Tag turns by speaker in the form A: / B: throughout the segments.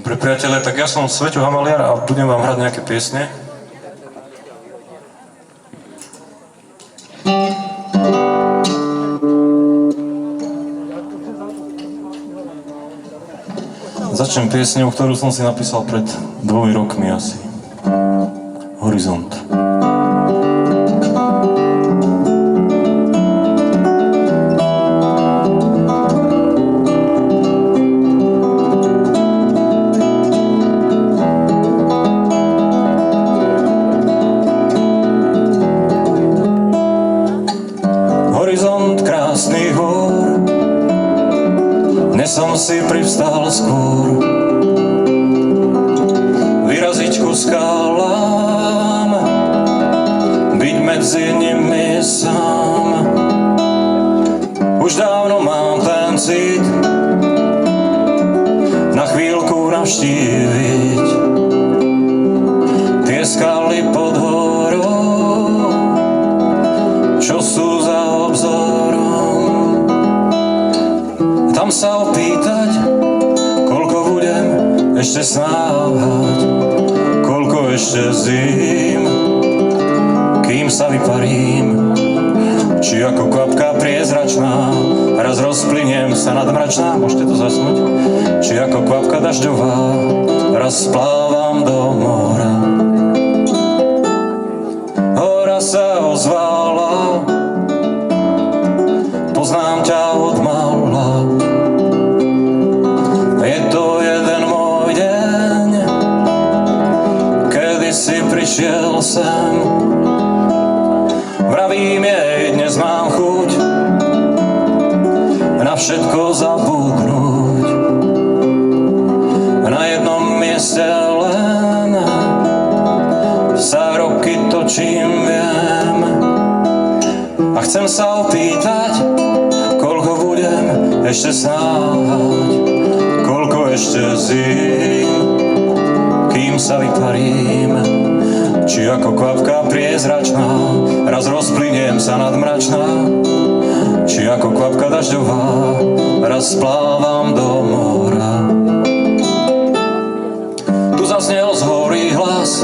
A: Dobre priatelé, tak ja som Sveťo Hamaliar a budem vám hrať nejaké piesne. Začnem piesňou, ktorú som si napísal pred 2 rokmi asi. Horizont. Horizont krásnych hôr, dnes som si privstal skôr, vyraziť ku skalám, byť medzi nimi sám. Už dávno mám ten cit na chvíľku navštíviť tie skaly pod horou, čo sú za obzorom. Tam sa opýtať, koľko budem ešte snávať, koľko ešte zím, kým sa vyparím. Či ako kvapka priezračná, raz rozplyniem sa nadmračná, môžete to zasnúť. Či ako kvapka dažďová, raz splávam do mora. Hora sa ozvala, poznám ťa od mala. Je to jeden môj deň, kedy si prišiel sem. Vravím jej, dnes mám chuť na všetko zabudnúť. Na jednom mieste len sa roky točím, viem. A chcem sa opýtať, koľko budem ešte snávať, koľko ešte zím, kým sa vyparím. Či ako kvapka priezračná, raz rozplyniem sa nadmračná. Či ako kvapka dažďová, raz splávam do mora. Tu zaznel z hory hlas,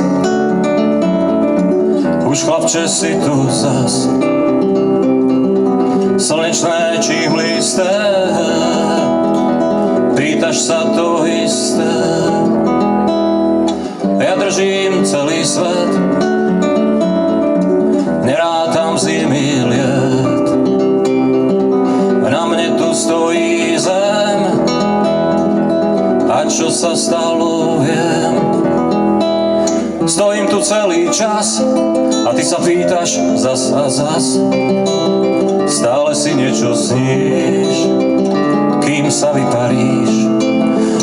A: už chlapče si tu zas. Slnečné či mlisté, pýtaš sa to isté. Ja držím celý svet, nerátam zimy liet. Na mne tu stojí zem, a čo sa stalo, viem. Stojím tu celý čas a ty sa pýtaš zas a zas. Stále si niečo sníš, kým sa vyparíš.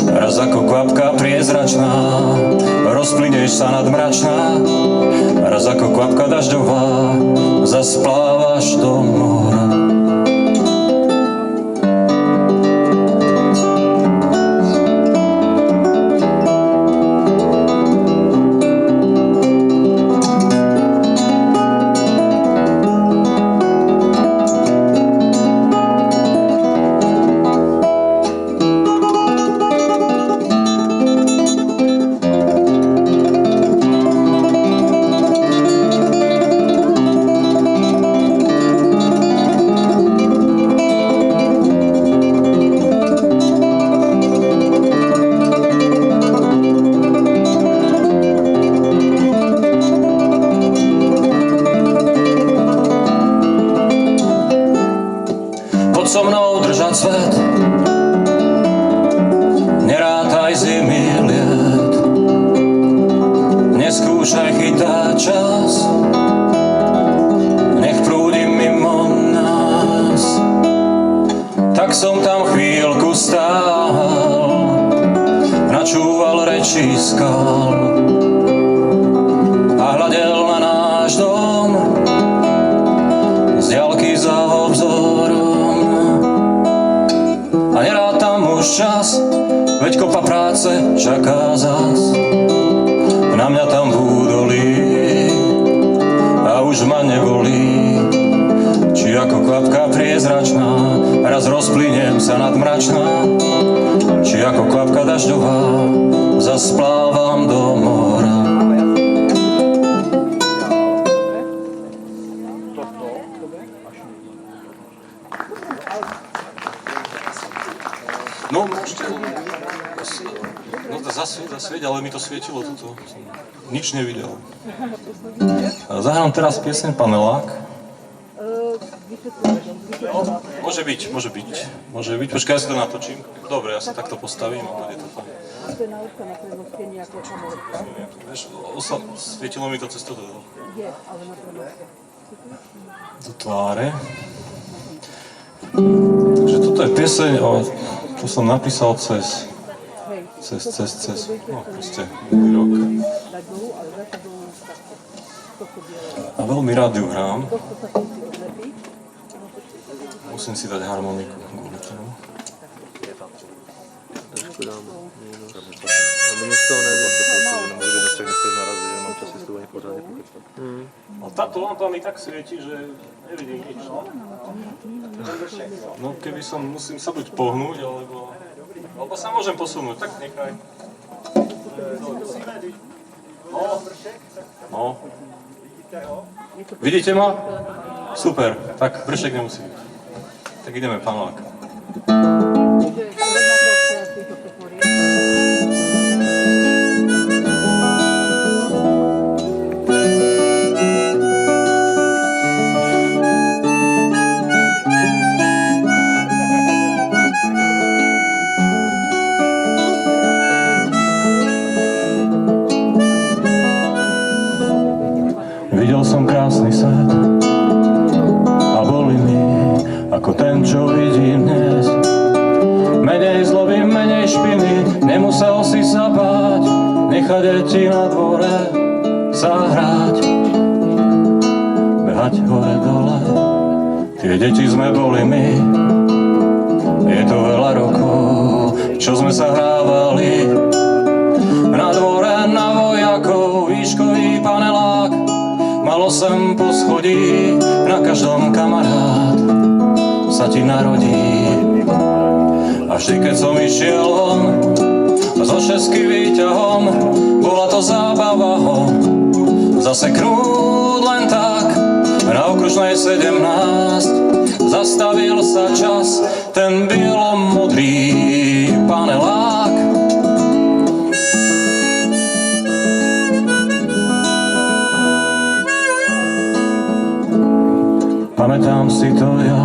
A: Raz ako kvapka priezračná, rozplynieš sa nadmračná. Raz ako kvapka dažďová, zasplávaš do mora. So mnou držať svet, nerátaj zimy liet. Neskúšaj chytať čas, nech prúdi mimo nás. Tak som tam chvíľku stál, načúval reči skal a hľadel na náš dom z diaľky za obzorom. A nerátam už čas, veď kopa práce čaká zas na mňa tam v údolí a už ma nebolí. Či ako kvapka priezračná, raz rozplyniem sa nadmračná. Či ako kvapka dažďová, splávam do mora. No, môžete... No, zasvieť, ale mi to svietilo toto. Nič nevidel. Zahrám teraz pieseň Panelák. Môže byť. Počkaj, ja si to natočím. Dobre, ja sa takto postavím a bude to fajn. Vieš, svietilo mi to cez toto. Do tváre. Takže toto je pieseň, čo som napísal cez no proste minulý rok. A veľmi rád ju hrám. Musím si dať harmoniku kvôli tomu.
B: Mně z toho nejde se pocit, jenom kdyby na střech nestojí narazit, že mám čas si s tou ani pořádně pokračovat.
A: No táto lampa mi tak svieti, že nevidím nič. No keby musím sa buď pohnúť, alebo sa môžem posunúť, tak nechaj. No. Vidíte ma? Super, tak bršek nemusí byť. Tak ideme, Panelák. Videl som krásny svet a boli mi ako ten, čo vidím dnes. Menej zloby, menej špiny, nemusel si sa báť, nechať deti na dvore zahrať, behať hore dole. Tie deti sme boli my, je to veľa rokov, čo sme sa hrávali na dvore na vojakov, výškový panelák. Malo sem poschodí, na každom kamarát sa ti narodí. A vždy, keď som išiel von, so šesky výťahom, bola to zábava ho zaseknúť len tak. Na okružnej 17 zastavil sa čas, ten bielomodrý panelák. Pamätám si to ja,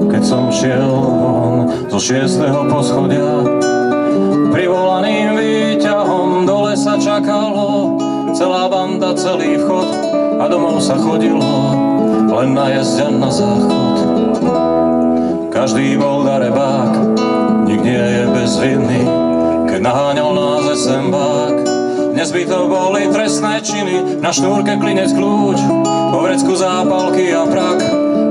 A: keď som šiel von zo 6. poschodia. Privolaným výťahom dole sa čakalo, celá banda, celý vchod a domov sa chodilo len na jezd a na záchod. Každý bol darebák, nik nie je bezvinný, keď naháňal nás SMBák. Dnes by to boli trestné činy, na šnúrke klinec kľúč, po vrecku zápalky a prak.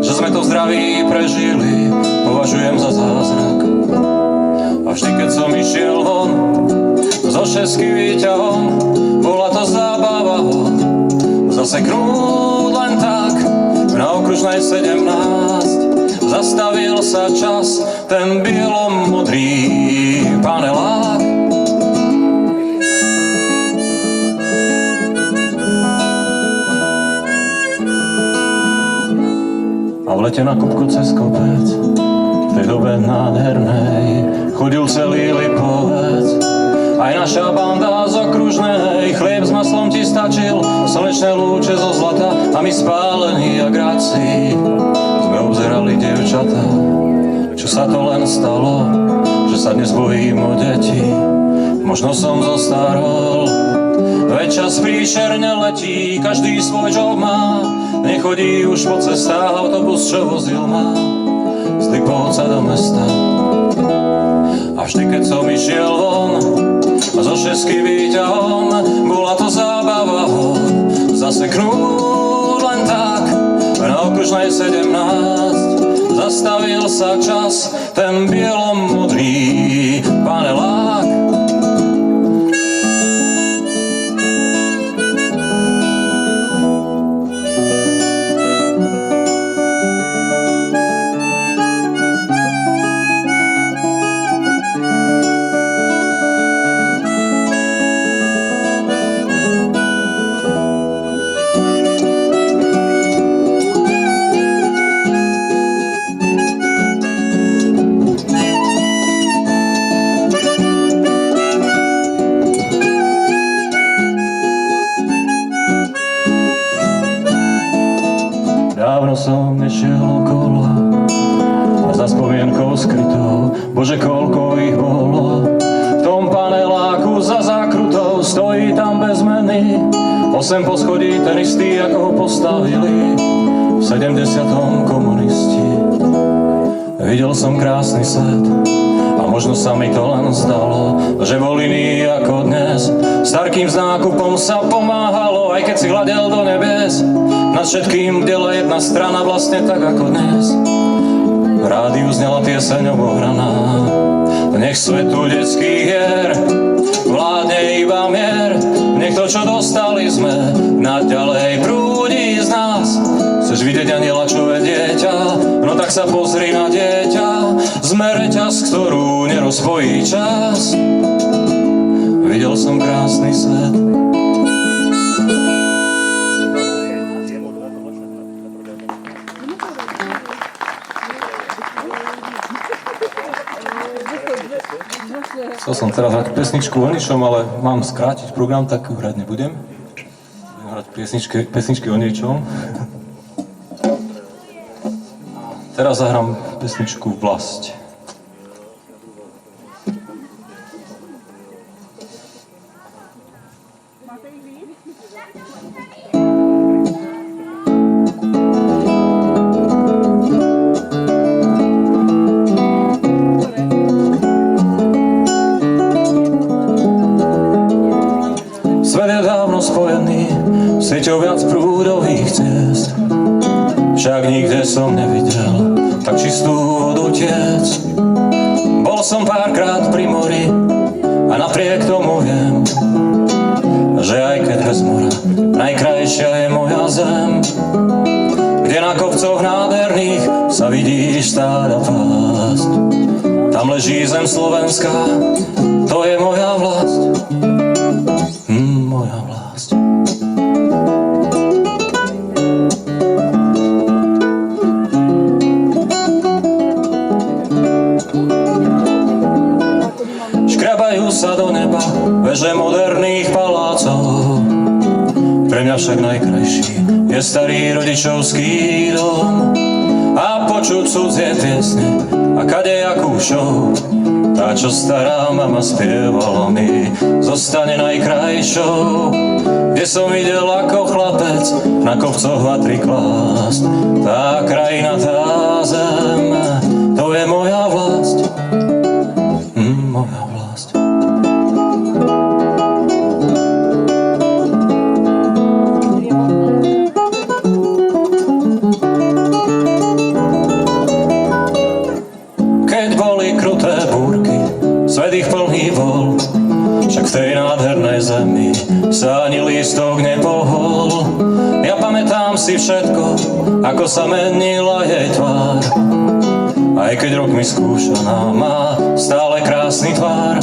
A: Že sme to zdraví prežili, považujem za zázrak. A vždy, keď som išiel von zo šesky výťahom, bola to zábava ho zaseknúť len tak. Na okružnej 17 zastavil sa čas, ten bielomodrý panelák. A v lete na Kupku cez kopec, v tej dobe nádhernej, chodil celý Lipovec. Aj naša banda z okružnej, chlieb s maslom ti stačil, slnečné lúče zo zlata a my spálení a gráci sme obzerali dievčatá. Čo sa to len stalo, že sa dnes bojím o deti, možno som zostarol. Veď čas príšerne letí, každý svoj job má, nechodí už po cestách autobus, čo vozil ma z Lipovca do mesta. A vždy, keď som išiel von zo šesky výťahom, bola to zábava ho zaseknúť len tak. Na okružnej 17 zastavil sa čas, ten bielomodrý panelák. 8 poschodí, ten istý, ako ho postavili v 70. komunisti. Videl som krásny svet a možno sa mi to len zdalo, že bol iný ako dnes. Starkým nákupom sa pomáhalo, aj keď si hľadel do nebes. Nad všetkým bdela jedna strana, vlastne tak ako dnes. V rádiu znela pieseň obohraná. Nech svetu detských hier vládne iba mier. Nech to, čo dostali sme, naďalej prúdi z nás. Chceš vidieť aniela, čo je dieťa? No tak sa pozri na dieťa. Sme reťaz, ktorú nerozpojí čas. Videl som krásny svet. Chcel som teraz hrať pesničku o ničom, ale mám skrátiť program, tak hrať nebudem. Budem hrať pesničky o ničom. Teraz zahrám pesničku Vlasť. Svet je dávno spojený sieťou viac prúdových ciest. Však nikde som nevidel tak čistú vodu tiec. Bol som párkrát pri mori a napriek tomu viem, že aj keď bez mora najkrajšia je moja zem. Kde na kopcoch nádherných sa vidí stáda pásť. Tam leží zem Slovenska, to je moja vlast. Moja vlast. Škrabajú sa do neba veže moderných palácov. Pre mňa však najkrajší je starý rodičovský dom. A počuť cudzie piesne a kadejakú show. Tá, čo stará mama spievala mi, zostane najkrajšou. Kde som videl ako chlapec na kopcoch vatry klásť. Tá krajina, tá zem, to je moja vlast. Moja vlast. Keď boli kruté búrky, svet ich plný bol, však v tej nádhernej zemi sa ani lístok nepohol. Ja pamätám si všetko, ako sa menila jej tvár. Aj keď rok mi skúšaná, má stále krásny tvár.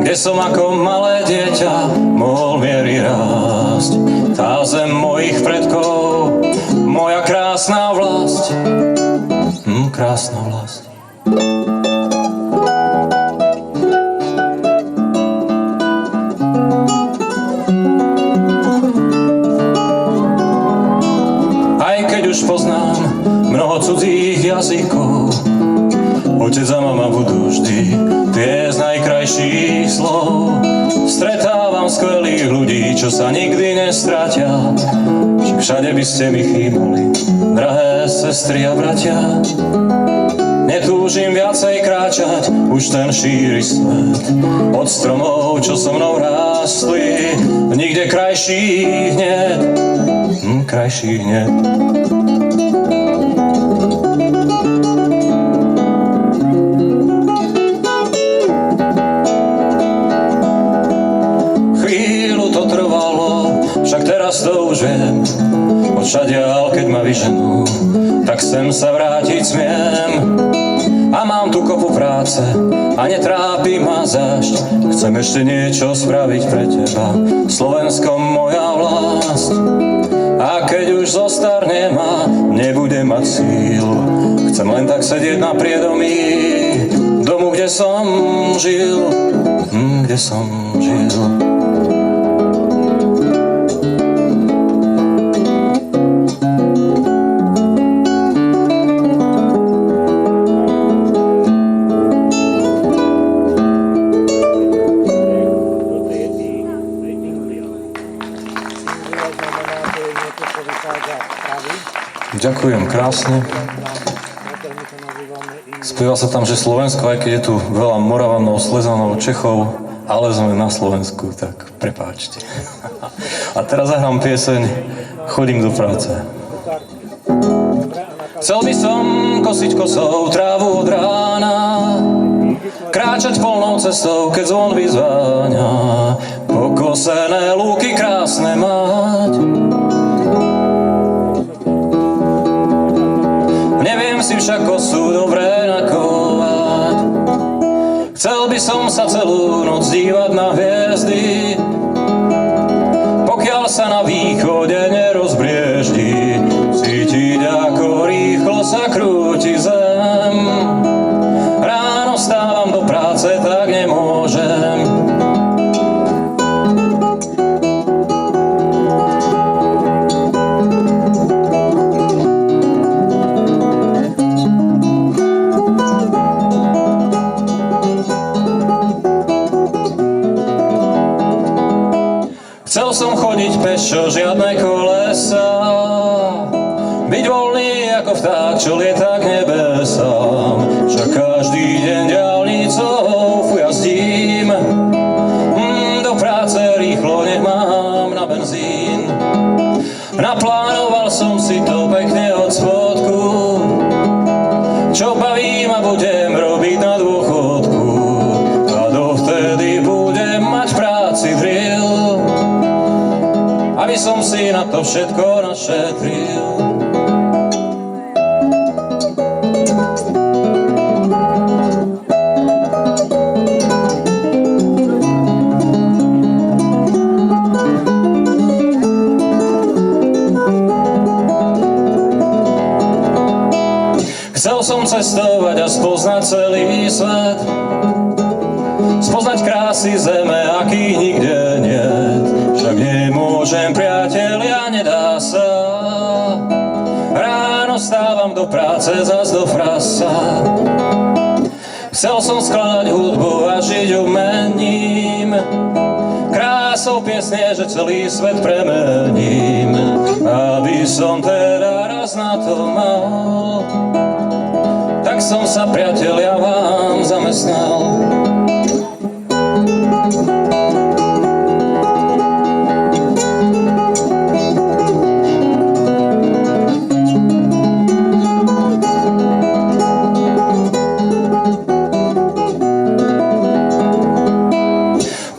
A: Kde som ako malé dieťa mohol miery rásť. Tá zem mojich predkov, moja krásna vlast. Krásna vlast. Aj keď už poznám mnoho cudzích jazykov, otec a mama budú vždy tie z najkrajších slov. Stretávam skvelých ľudí, čo sa nikdy nestratia. Všade by ste mi chýbali, drahé sestry a bratia. Netúžim viacej kráčať, už ten šíri svet. Od stromov, čo so mnou rástli, nikde krajších niet. Krajších niet. Chvíľu to trvalo, však teraz to už viem. Odšadiaľ, keď ma vyženú, tak sem sa vrátiť smiem. A mám tu kopu práce a netrápi ma zášť. Chcem ešte niečo spraviť pre teba, Slovensko moja vlast. A keď už zostarnem a nebudem mať síl, chcem len tak sedieť na priedomí domu, kde som žil, kde som žil. Ďakujem krásne. Spieva sa tam, že Slovensko, aj keď je tu veľa Moravanov, Slezanov, Čechov, ale sme na Slovensku, tak prepáčte. A teraz zahrám pieseň Chodím do práce. Chcel by som kosiť kosou trávu od rána, kráčať polnou cestou, keď zvon vyzváňa, pokosené lúky krásne mať. Neviem si však kosu dobre nakovať. Chcel by som sa celú noc dívať na hviezdy, pokiaľ sa na východe nerozbrieždi, cítiť ako rýchlo sa krúti zem. Ráno stávam do práce, tak nemôžem. Chcel som chodiť pešo, žiadne kolesa, byť voľný ako vták, čo lieta k nebesám. Však každý deň diaľnicou jazdím, do práce rýchlo nemám na benzín. Naplánoval som si to pekne od spodku, čo baví ma budem robiť na dôchodku, a dovtedy budem mať práci drill, aby som si na to všetko našetril. Chcel som cestovať a spoznať celý svet, spoznať krásy zeme, akých nikde niet. Však nemôžem, priatelia, nedá sa. Ráno stávam do práce, zas do frasa. Chcel som skladať hudbu a žiť umením, krásou piesne, že celý svet premením, aby som teda raz na to mal. Tak som sa, priatelia, vám zamestnal.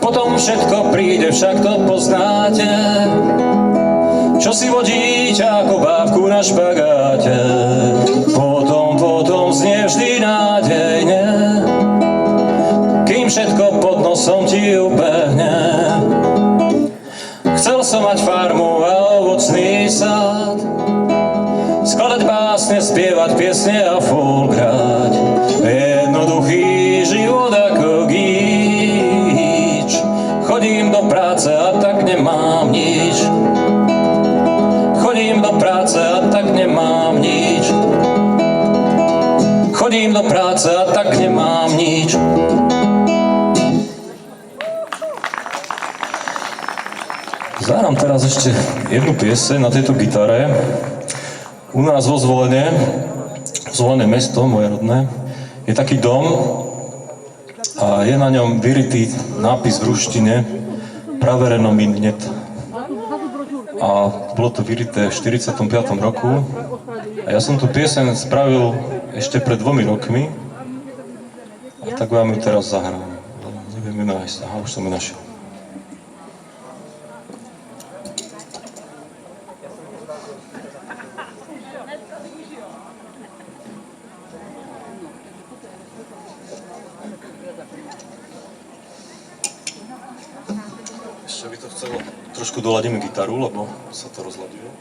A: Potom všetko príde, však to poznáte, čo si vodíte ako bávku na špagáte. Potom znie vždy nádejne, kým všetko pod nosom ti ubehne. Chcel som mať farmu a ovocný sad, skladať básne, spievať piesne a folk hrať. Jednoduchý život ako gíč, chodím do práce a tak nemám nič. Chodím do práce a tak nemám nič. Chodím do práce a tak nemám nič. Zahrám teraz ešte jednu pieseň na tejto gitare. U nás vo Zvolene, Zvolené mesto, moje rodné, je taký dom a je na ňom vyritý nápis v ruštine Pravereno minnet. A bolo to vyrité v 45. roku. A ja som tú pieseň spravil ešte pred 2 rokmi. A tak vám ju teraz zahrám. Neviem ju nájsť. Aha, už som ju našiel. Ešte by to chcelo. Trošku doladíme gitaru, lebo sa to rozladilo.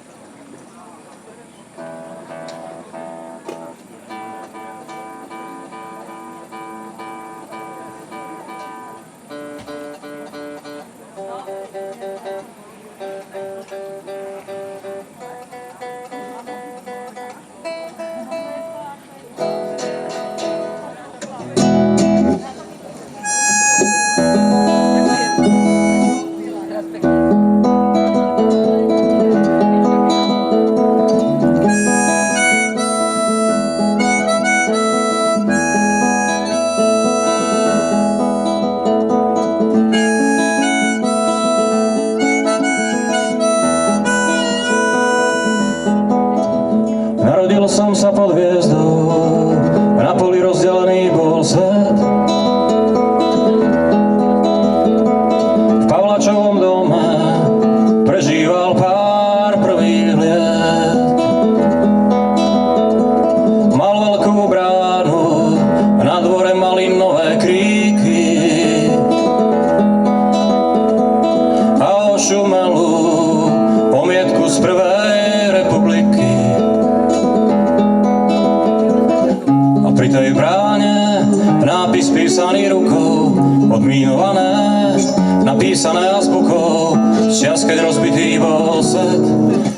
A: odmínované, napísané azbukou, z čias, keď rozbitý bol svet,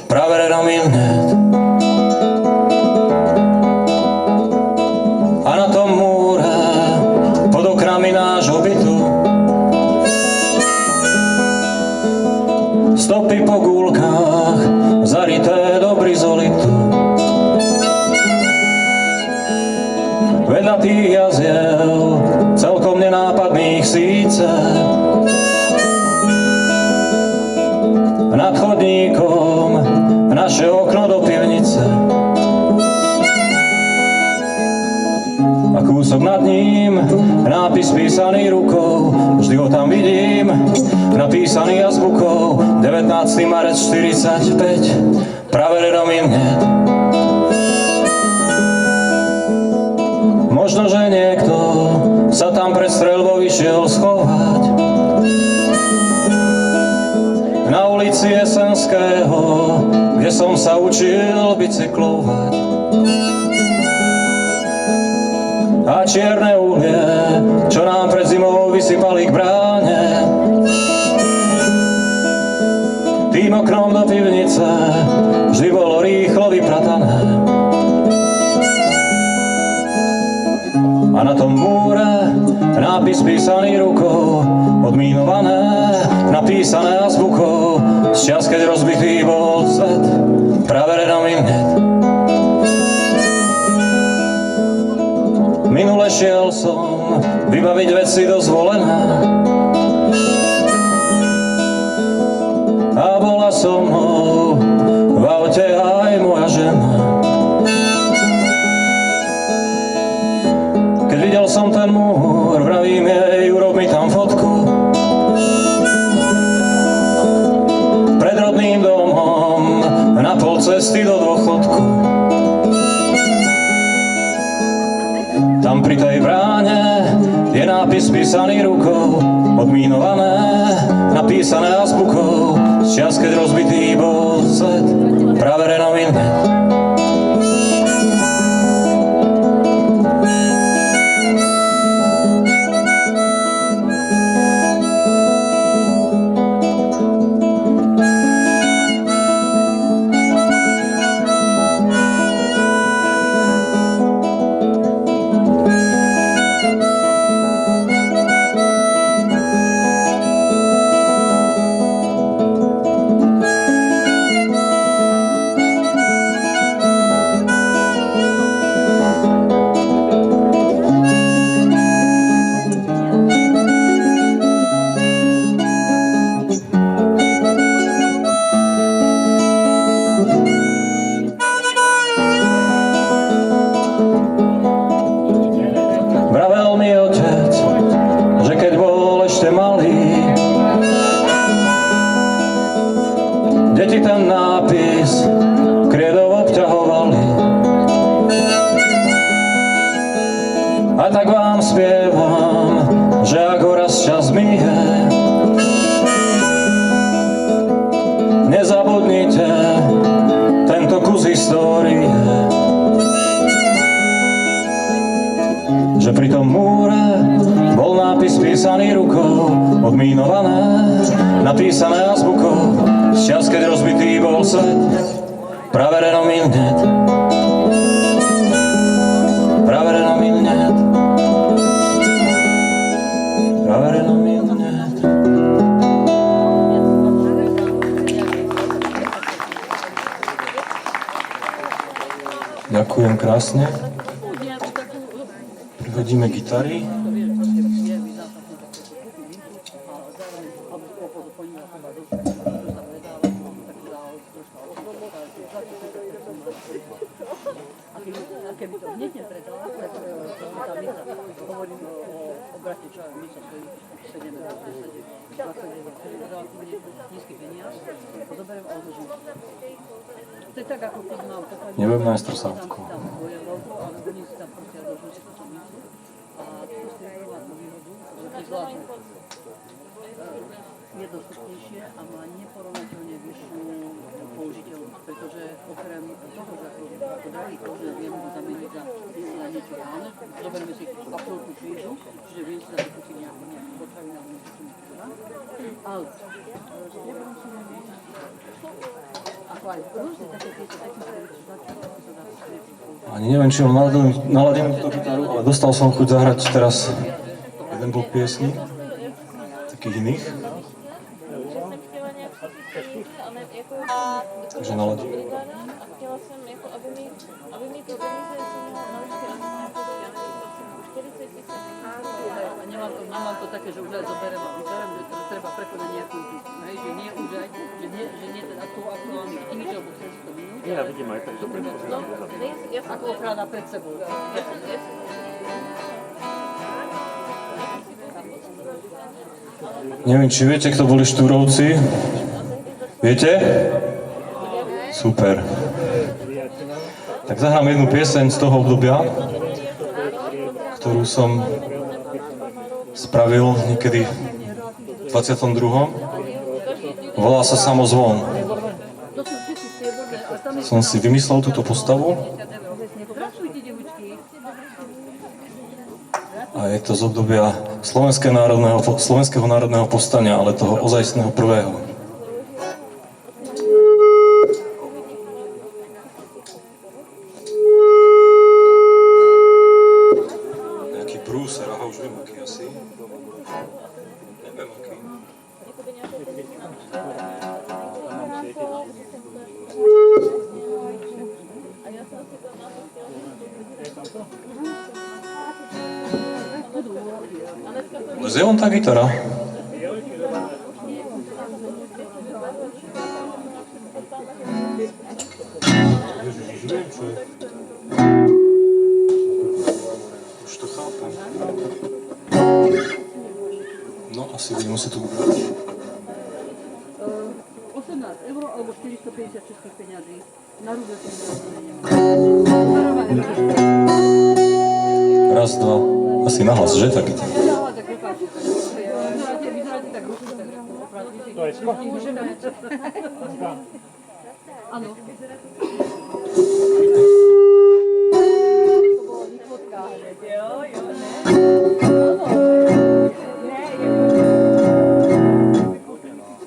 A: praverenom hneď. A na tom múre, pod oknami nášho bytu, stopy po gúlkach, zarité do brizolitu. Vedľa tých jaziev, celkom nenápadných síce, nad chodníkom naše okno do pivnice. A kúsok nad ním, nápis písaný rukou, vždy ho tam vidím, napísaný azbukou, 19. marec 45, praverenom hneď. Možno, že niekto sa tam pred streľbou išiel schovať. Na ulici Jesenského, kde som sa učil bicyklovať. A čierne uhlie, čo nám pred zimou vysypali k bráne, tým oknom do pivnice vždy bolo rýchlo vypratané. A na tom múre nápis písaný rukou, odmínované, napísané azbukou, z čias, keď rozbitý bol svet, praverenom hneď. Minule šiel som vybaviť veci dozvolené a bola so mnou v aute aj moja žena. Keď videl som ten múr, vravím jej, urob mi tam fotku. Pred rodným domom, na pol cesty do dôchodku. Tam pri tej bráne je nápis písaný rukou, odmínované, napísané azbukou, z čias, keď rozbitý bol svet, praverenom hneď. Deti ten nápis kriedou obťahovali. A tak vám spievam, že ak ho raz čas mije, nezabudnite tento kus histórie. Že pri tom múre bol nápis písaný rukou, odmínované, napísané azbukou, z čias, keď rozbitý bol svet, praverenom hneď. Praverenom hneď. Praverenom hneď. Ďakujem krásne. Prihodíme gitary.
C: Keby to hneď nepredala, tak tá misa, hovorím o brate, čo misa stojí 7, 10, 29, ktorý relatívne nízky peniaz, to zoberiem a odložím. To je tak, ako keď mám...
A: Neviem nájsť trosávku.
C: Tam 2 eurov, ale doním si tam proste a odložím si túto misu. A A toto striedko má tú výhodu, že to zvládne. Je dostupnejšie a má neporovnateľne vyššiu použiteľnosť, pretože okrem toho, že ako drahý kože viem ho zameniť za niečo reálne, zoberieme si absolútnu krížu, čiže viem si dať kúpiť nejakú potravinárnu niečo, ale ako aj rôzne také tieto technické veci, čo dá
A: Ani neviem, či mám naladenú túto gitaru, ale dostal som chuť zahrať teraz jeden blok piesní, takých iných. Takže naladím.
D: A chtěla jsem, jako, aby mi ty peníze jsem naučila asi 40 000.
C: Nemám to také, že už aj zoberiem a vyberiem, že to treba prekonať nejakú, hej, že nie už aj, že nie teda tú aktuálnu imidž, alebo chcem si to minúť.
B: Ja vidím aj tak, že
C: Ako ochrana pred sebou.
A: Neviem, či viete, kto boli Štúrovci? Viete? Super. Tak zahrám jednu pieseň z toho obdobia, ktorú som spravil niekedy v 22. Volá sa Samozvon. Som si vymyslel túto postavu a je to z obdobia Slovenského národného povstania, ale toho ozajstného prvého. Nejaký prúser, aha, už viem, aký asi. Neviem, aký. Leze on tá gitara? Už to chápem. No, asi budem musieť tu ubrať.
C: 18 € alebo 450 českých peňazí. Na rúbe to
A: Raz, dva. Asi nahlas, že? Tak gitara.
C: Vyzeráte tak ruku, tak oprávne. To je skoro. Áno.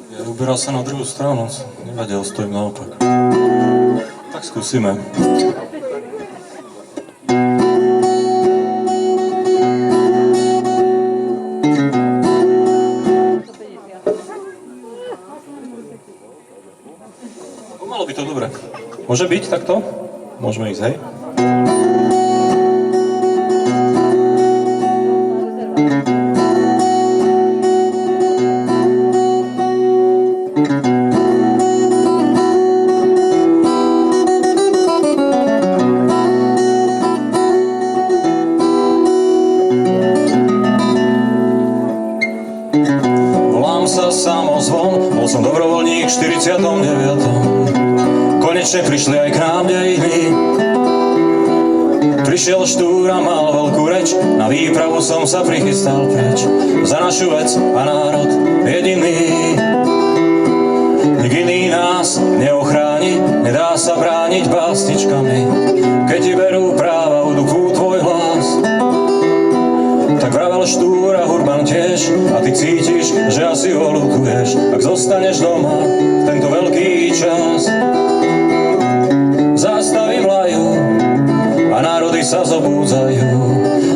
A: Ja uberal sa na druhú stranu, nevadil, stojím naopak. Tak skúsime. Malo by to dobre. Môže byť takto? Môžeme ísť, hej? Volám sa Samozvon, bol som dobrovoľník v 49. Konečne prišli aj k nám dejiny. Prišiel Štúr a mal veľkú reč, na výpravu som sa prichystal preč. Za našu vec a národ jediný. Nik iný nás neochráni, nedá sa brániť básničkami. Keď ti berú práva, udupú tvoj hlas. Tak vravel Štúr a Hurban tiež, a ty cítiš, že asi ho ľutuješ, ak zostaneš doma v tento veľký čas. Zástavy vlajú a národy sa zobúdzajú,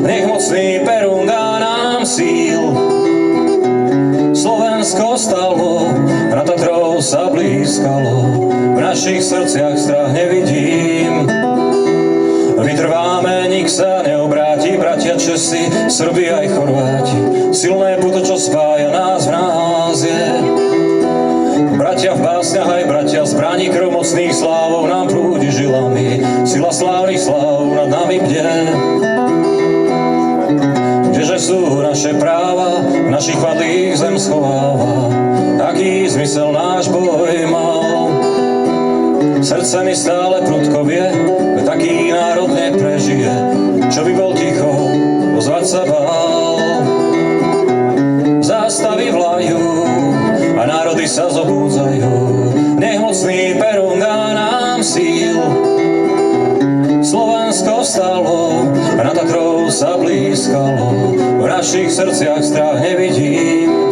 A: nech mocný Perún dá nám síl. Slovensko stalo, na Tatrou sa blízkalo, v našich srdciach strach nevidím. Vytrváme, nik sa neobráti, bratia Česi, Srbi aj Chorváti. Silné puto, čo spája nás v nás je. Bratia v básniach aj bratia zbraní, krv mocných slávov nám prúdi žilami. Sila slávnych sláv nad nami bdie. Kdeže sú naše práva, našich padlých zem schováva. Taký zmysel náš boj mal. Srdce mi stále prudko vie, taký národ neprežije. Čo by bol ticho, ozvať sa sa zobúdzajú. Nech mocný Perún dá nám síl. Slovensko stalo, na Tatrou sa blízkalo, v našich srdciach strach nevidím.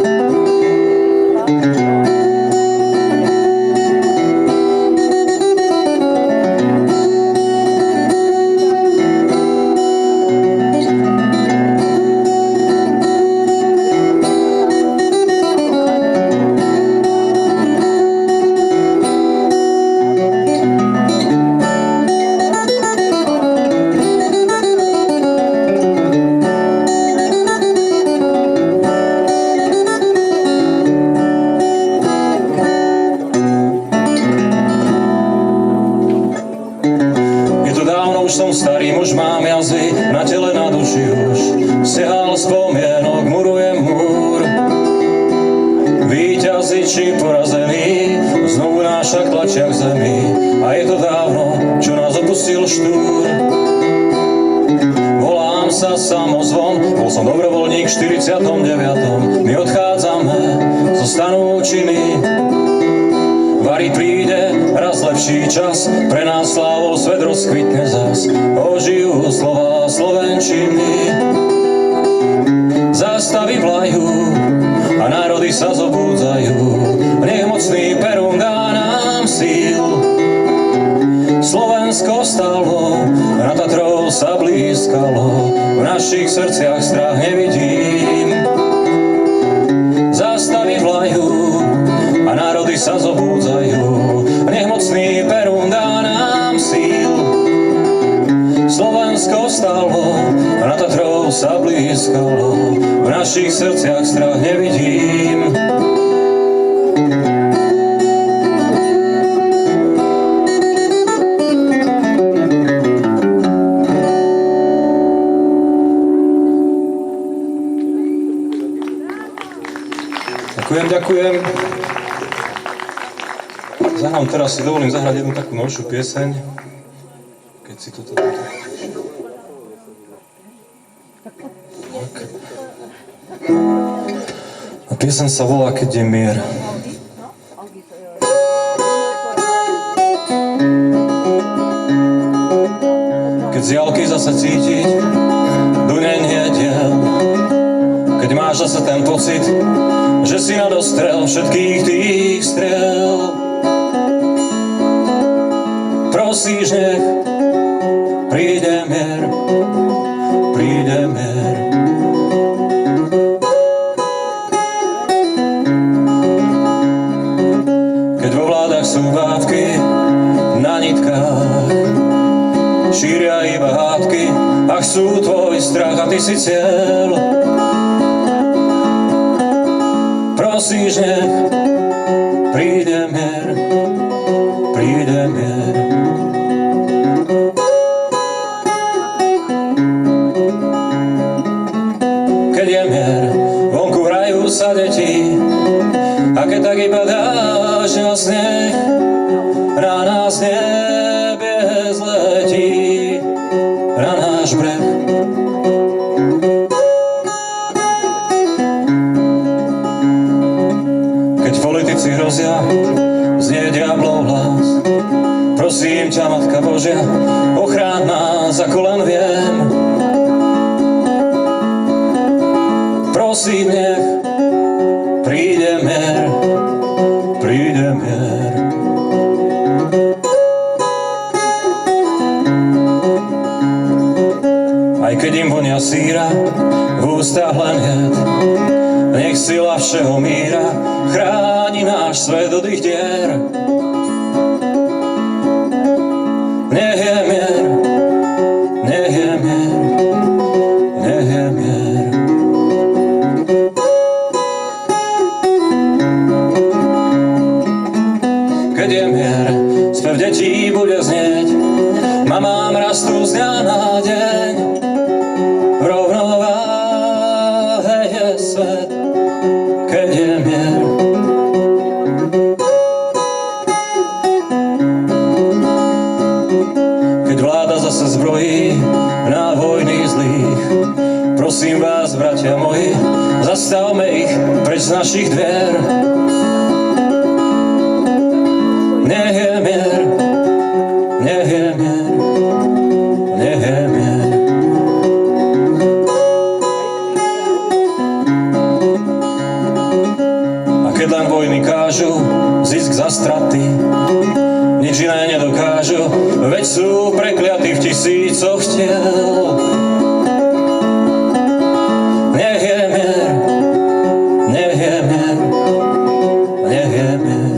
A: Starý muž mám jazy, na tele, na duši už siahal spomienok, muruje múr. Víťazi či porazení, znovu náš šak tlačia k zemi. A je to dávno, čo nás opustil štúr. Volám sa samozvon, bol som dobrovoľník v 49. My odchádzame, zostanú činy. Vari príde raz lepší čas, pre nás slávou svet rozkvitne zas. Ožijú slová slovenčiny. Zástavy vlajú a národy sa zobúdzajú. Nech mocný Perún dá nám síl. Slovensko stalo, na Tatrou sa blízkalo, v našich srdciach strach nevidím. Zástavy vlajú a národy sa zobúdzajú. Nech mocný Perún dá nám síl. Slovensko stalo, na Tatrou sa blízkalo, v našich srdciach strach nevidím. Ďakujem. Zahrám teraz, si dovolím zahrať jednu takú novšiu pieseň, keď si toto tak. A pieseň sa volá Keď je mier. Keď z jalky zase cítiť dunenie diel, keď máš zase ten pocit, že si nadostrel všetkých tých striel. Prosíš, nech príde mier, príde mier. Keď vo vládach sú vávky na nitkách, šíria iba hádky, ach sú tvoj strach a ty si cieľ. Prosíš, nech príde mier, príde mier. Keď je mier, vonku hrajú sa deti, a keď tak iba dáš na sneh, na nás nebie zletí, na náš breh. Politici hrozia, znie diablov hlas. Prosím ťa, Matka Božia, ochráň nás, ako len viem. Prosím, nech príde mier, príde mier. Aj keď im vonia síra, v ústach len jed, nech sila všeho míra chráni náš svet od ich dier. Nech je mier, nech je mier, nech je mier. Keď je mier, spev detí bude znieť, mamám rastú z dňa na deň. V rovnováhe je svet, keď je mier. Keď vláda zase zbrojí na vojny zlých, prosím vás, bratia moji, zastavme ich preč z našich dvier. nech je mier, nech je mier, nech je mier. A keď len vojny kážu zisk za straty, nič iné nedokážu, veď sú prekliatí v tisícoch tiel. Nech je mier, nech je mier, nech je mier.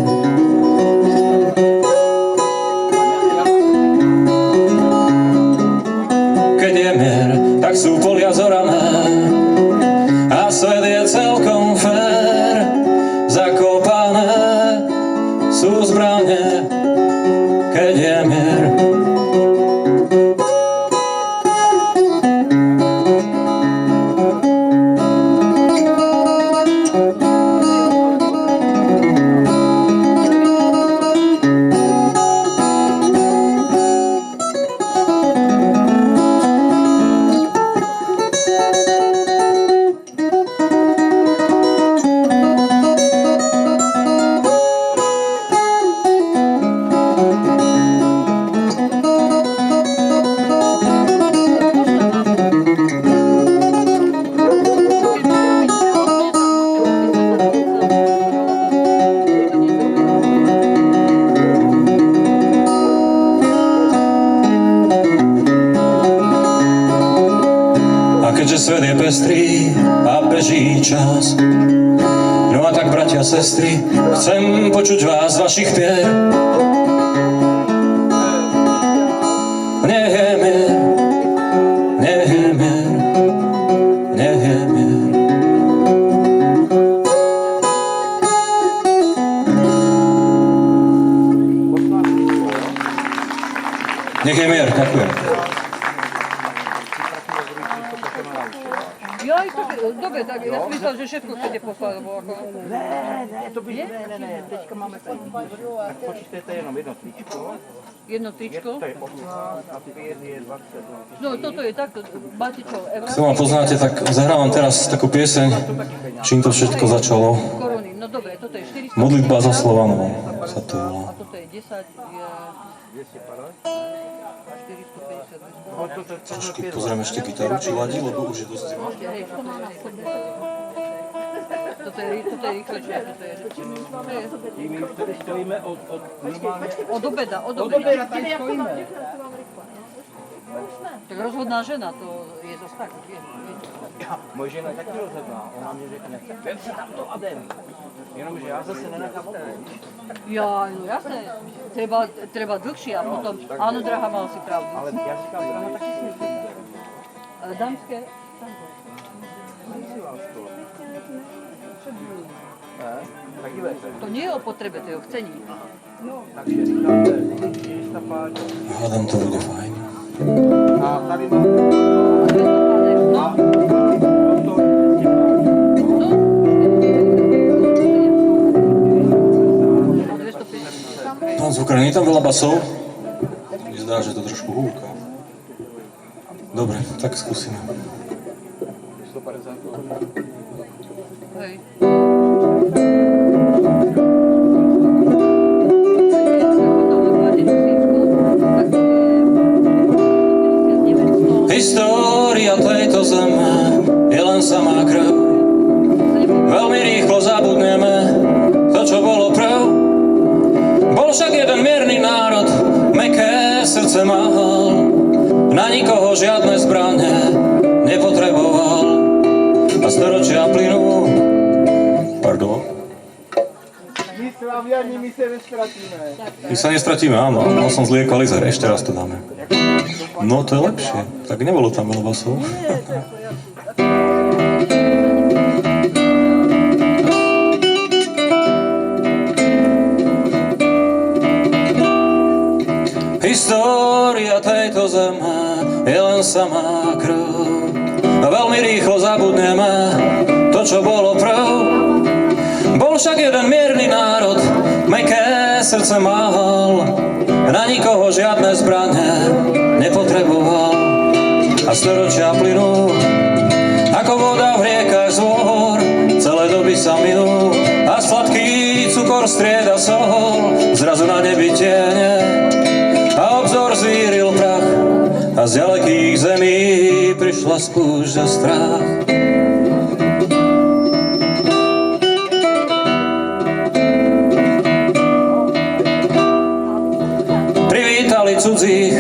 A: Keď je mier, tak sú polia zorané a svet je celkom fér. Zakopané sú zbrane, keď je mier. Keďže svet je pestrý a beží čas. No a tak, bratia, sestry, chcem počuť vás z vašich pier. Nech je mier, nech je mier, nech je mier. Nech je mier, ďakujem.
C: Jaj, dobre, tak ja som myslel, že všetko chcete poslať, lebo ako...
B: Ne, teďka máme tady. Tak počítejte jenom jedno tričko.
C: Jedno tričko?
B: To je 18 a 5 je 20.
C: No, toto je takto, máte čo, eura?
A: Keď ma poznáte, tak zahrávam teraz takú pieseň, čím to všetko začalo.
C: Korony, no dobre, toto je 400.
A: Modlitba za Slovanov sa to volá.
C: A toto je 10, je... 450.
A: Trošku pozriem ešte gitaru, či ladí, lebo už je dosť zima.
C: Hej, toto je rýchlejšie, toto je...
B: My už tady stojíme od normálne...
C: Od obeda, od
B: Od
C: obeda.
B: obeda tady stojíme.
C: Tak rozhodná žena, to je zase tak, vieš.
B: Moje žena je taky rozhodná, ona mě řekne, vem si tam to a jdem. Jenomže já zase nenechám odejít.
C: Ja, no jasné, treba dlhšie a potom, áno, drahá, mal si pravdu.
B: Ale já říkám, drahá, taky si myslím.
C: Dámské,
B: Ne? Tak dívejte.
C: to nie je o potrebe, to je o chcení.
B: Takže říkáte 450.
A: Hádam, to bude fajn.
B: A tady máme...
C: No,
A: Pán zvukár, nie je tam veľa basov? Vyzdá, že to trošku húka. Dobre, tak skúsime.
B: 150.
C: hej.
A: História tejto zeme je len samá krv. Veľmi rýchlo zabudneme to, čo bolo prv. Bol však jeden mierny národ, mäkké srdce mal. Na nikoho žiadne zbrane nepotreboval. A storočia plynú. Pardon.
B: My s vám věrní, my se nestratíme.
A: My sa nestratíme, áno. Mal som zlý ekvalizer, ešte raz to dáme. No to je lepšie. Tak nebolo tam veľa basov. História tejto zeme je len samá krv. Veľmi rýchlo zabudneme to, čo bolo prv. Bol však jeden mierny národ, mäkké srdce mal. Na nikoho žiadne zbrane nepotreboval. A storočia plynú ako voda v riekach z hôr. Celé doby sa minú a sladký cukor vietor strieda sol, zrazu na nebi tiene a obzor zvíril prach a z ďalekých zemí prišla spúšť a strach. Privítali cudzích,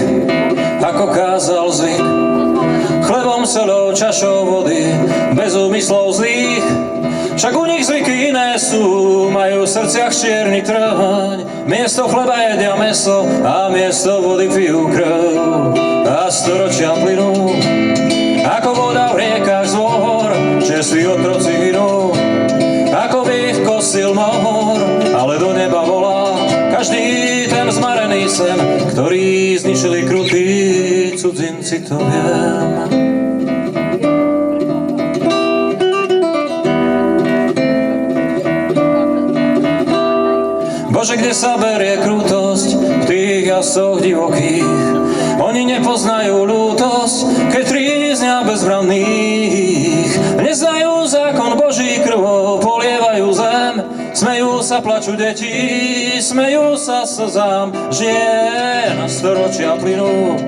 A: ako kázal zvyk, chlebom, solou, čašou vody, bez úmyslov zlých. Však u nich zvyky iné sú, majú v srdciach čierny trhaň. Miesto chleba jedia mäso a miesto vody pijú krv. A storočia plynú, ako voda v riekach z hôr, čerství otroci hynú. Ako by ich kosil mor, ale do neba volá každý ten zmarený sen, ktorý zničili krutí cudzinci, to viem. Bože, kde sa berie krutosť v tých jasoch divokých? Oni nepoznajú ľútosť, keď tríznia bezbranných. Neznajú zákon Boží, krvou polievajú zem. Smejú sa, plačú deti, smejú sa slzám. Žije na storočia plynú,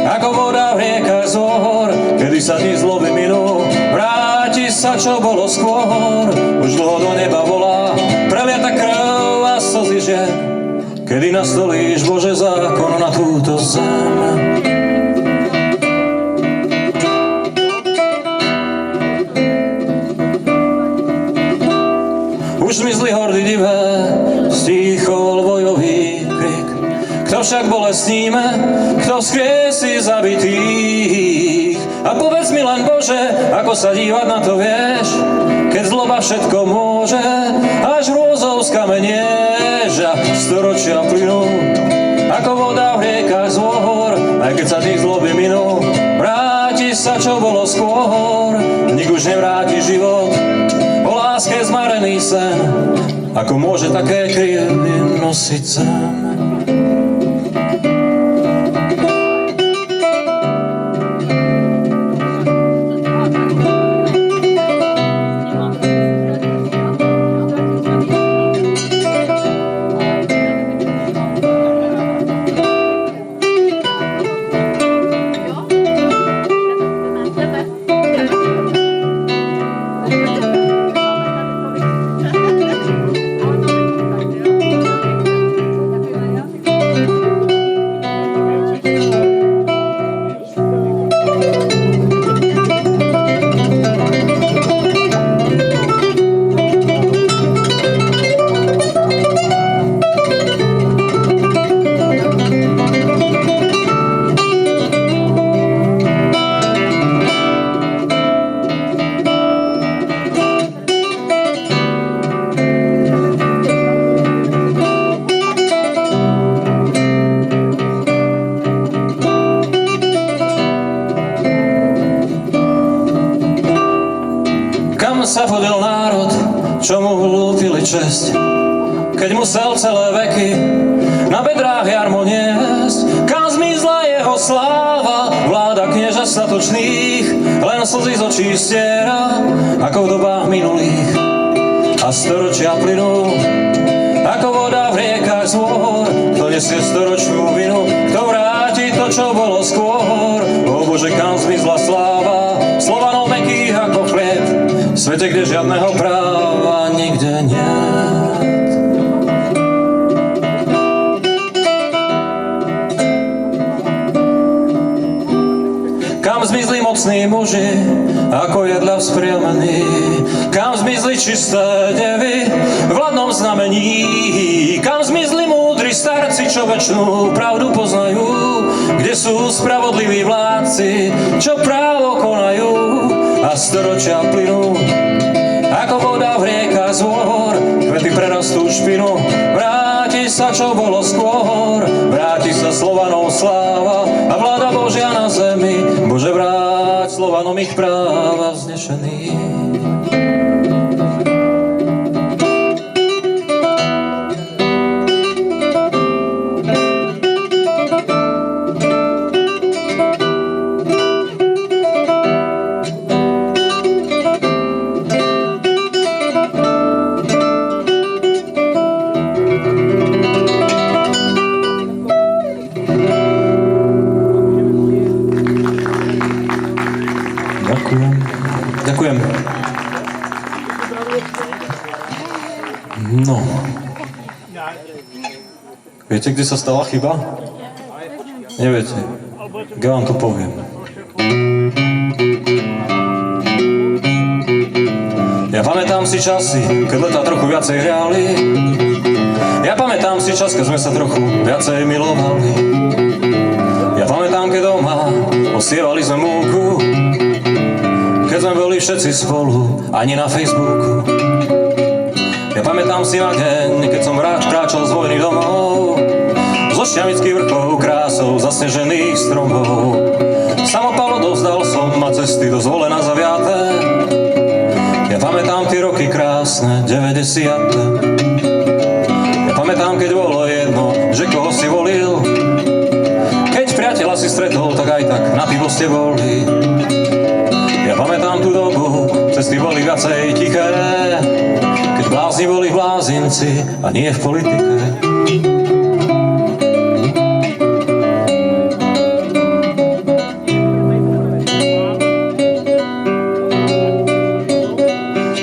A: ako voda v riekach z hôr. Kedy sa dni zloby minú, vráti sa, čo bolo skôr. Už dlho do neba volá preliata krv a slzy žien. Kedy nastolíš, Bože, zákon na túto zem. Už zmizli hordy divé, stíchol bojový krik. Kto však bolestníme, kto vzkriesí zabitých? A povedz mi len, Bože, ako sa dívať na to vieš, keď zloba všetko môže, až hrôzou skameniež. A storočia plynú, ako voda v riekach z hôr. Aj keď sa tých zloby minú, vráti sa, čo bolo skôr. Nik už nevráti život, o láske zmarený sen. Ako môže také krivdy nosiť zem? Sa podil národ, čo mu hlúpili česť, keď musel celé veky na bedrách jarmo niesť. Kam zmizla jeho sláva, vláda knieža statočných, len slzy z očí stiera, ako v dobách minulých. A storočia plynú, ako voda v riekach z hôr. Kto nesie storočnú vinu, kto vráti to, čo bolo skôr. O Bože, kam zmizla sláva, Slovanov mäkkých ako chlieb, v svete, kde žiadneho práva nikde niet. Kam zmizli mocní muži, ako jedla vzpriamení? Kam zmizli čisté devy v hladnom znamení? Kam zmizli múdri starci, čo večnú pravdu poznajú? Kde sú spravodliví vládci, čo právo konajú? A storočia plynú, ako voda v riekach z hôr. Kvety prerastú špinu, vráti sa, čo bolo skôr. Vráti sa Slovanov sláva a vláda Božia na zemi. Bože, vráť Slovanom ich práva vznešený. No. Viete, kde sa stala chyba? Neviete. Ja vám to poviem. Ja pamätám si časy, keď letá trochu viacej hriali. Ja pamätám si čas, keď sme sa trochu viacej milovali. Ja pamätám, keď doma osievali sme múku, keď sme boli všetci spolu, ani na Facebooku. Ja pamätám si na deň, keď som rád kráčal z vojny domov, zo Šťavických vrchov krásou zasnežených stromov. Samopal odovzdal som a cesty do Zvolena zaviaté. Ja pamätám tie roky krásne, 90. Ja pamätám, keď bolo jedno, že koho si volil. Keď priateľa si stretol, tak aj tak na pivo ste boli. Ja pamätám tú dobu, cesty boli viacej tiché, keď blázni boli blázinci a nie v politike.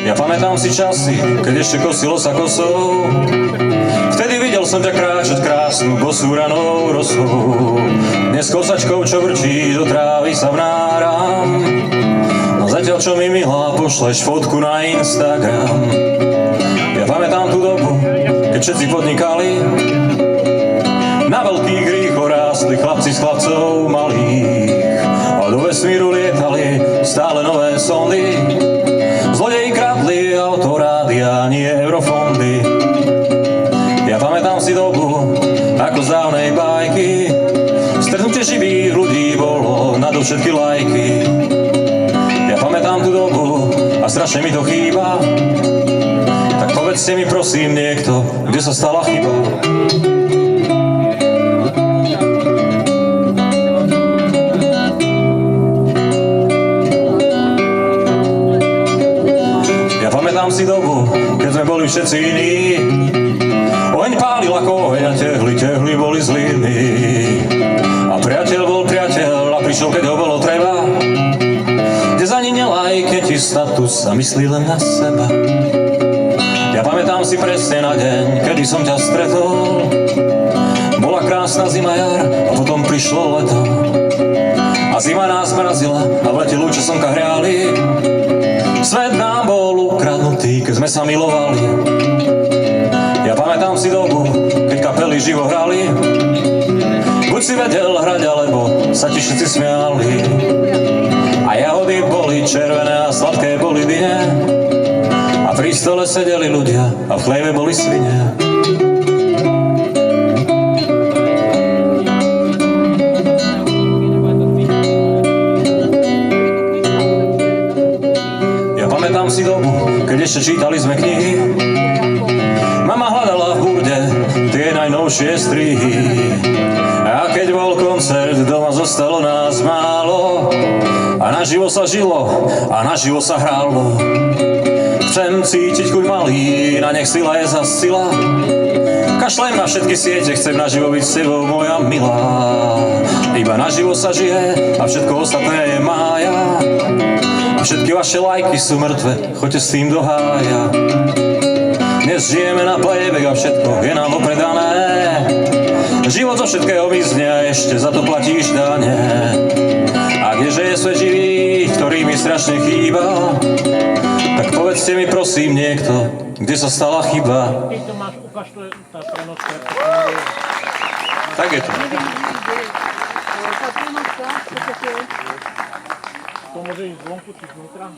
A: Ja pamätám si časy, keď ešte kosilo sa kosou. Vtedy videl som ťa kráčať krásnu bosú ranou rosou. Dnes kosačkou, čo vrčí, do trávy sa vnáram. No zatiaľ, čo mi milá, pošleš fotku na Instagram. Ja pamätám tú dobu, keď všetci podnikali. Na veľkých rýchlo rástli chlapci z chlapcov malých. A do vesmíru lietali stále nové sondy. Zlodeji kradli autorádia, nie eurofondy. Ja pamätám si dobu, ako z dávnej bajky. Stretnutie živých ľudí bolo nado všetky lajky. Ja pamätám tú dobu a strašne mi to chýba. Tak povedzte mi prosím niekto, kde sa stala chyba. Pamätám si dobu, keď sme boli všetci iní. Oheň pálil ako oheň a tehly boli z hliny. A priateľ bol priateľ a prišiel, keď ho bolo treba. Dnes ani nelajke ti status a myslí len na seba. Ja pamätám si presne na deň, kedy som ťa stretol. Bola krásna zima jar a potom prišlo leto. A zima nás mrazila a v lete lúče slnka hriali. Svet nám bol ukradnutý, keď sme sa milovali. Ja pamätám si dobu, keď kapely živo hrali. Buď si vedel hrať, alebo sa ti všetci smiali. A jahody boli červené a sladké boli dyne. A pri stole sedeli ľudia a v chleve boli svine. Pamätám si dobu, keď ešte čítali sme knihy. Mama hľadala v burde tie najnovšie strihy. A keď bol koncert, doma zostalo nás málo. A naživo sa žilo, a naživo sa hrálo. Chcem cítiť chuť malý, na nech sila je zas sila. Kašlem na všetky siete, chcem naživo byť s tebou, moja milá. Iba naživo sa žije, a všetko ostatné je mája. Všetky vaše lajky sú mŕtve, choďte s tým do hája. Dnes žijeme na playback a všetko je nám opredané. Život zo všetkého mizne a ešte za to platíš dane. A kdeže je svet živý, ktorý mi strašne chýba, tak povedzte mi prosím niekto, kde sa stala chyba.
E: Keď to máš, ukáž to, tá prenoska.
A: Tak je to.
C: Tá prenoska,
E: To môže ísť zvonku či znútra?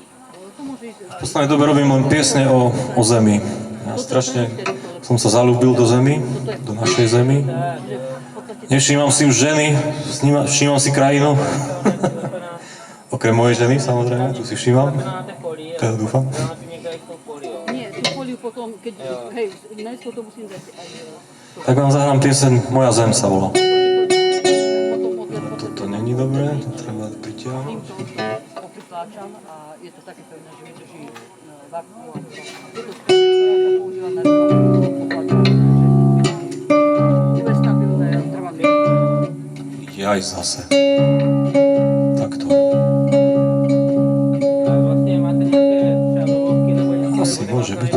A: V poslednej dobe robím len piesne o zemi. Ja strašne som sa zalúbil do zemi, do našej zemi. Nevšímam si už ženy, všímam si krajinu. Okrem mojej ženy, samozrejme, tu si všímam. Teda dúfam.
C: Nie, tú fóliu potom, keď, hej, najskôr to musím dať aj...
A: Tak vám zahrám pieseň Moja zem sa volá.
C: Potom
A: Toto není dobré, to treba pritiahnuť.
C: opritláčam a je to také pevné, že vydrží váku. Je to ktorá sa používa na je stabilné, trvalé.
A: Jaj zase. Takto.
B: Vlastne máte nejaké třeba dovozky nebo něco?
A: Asi môže byť.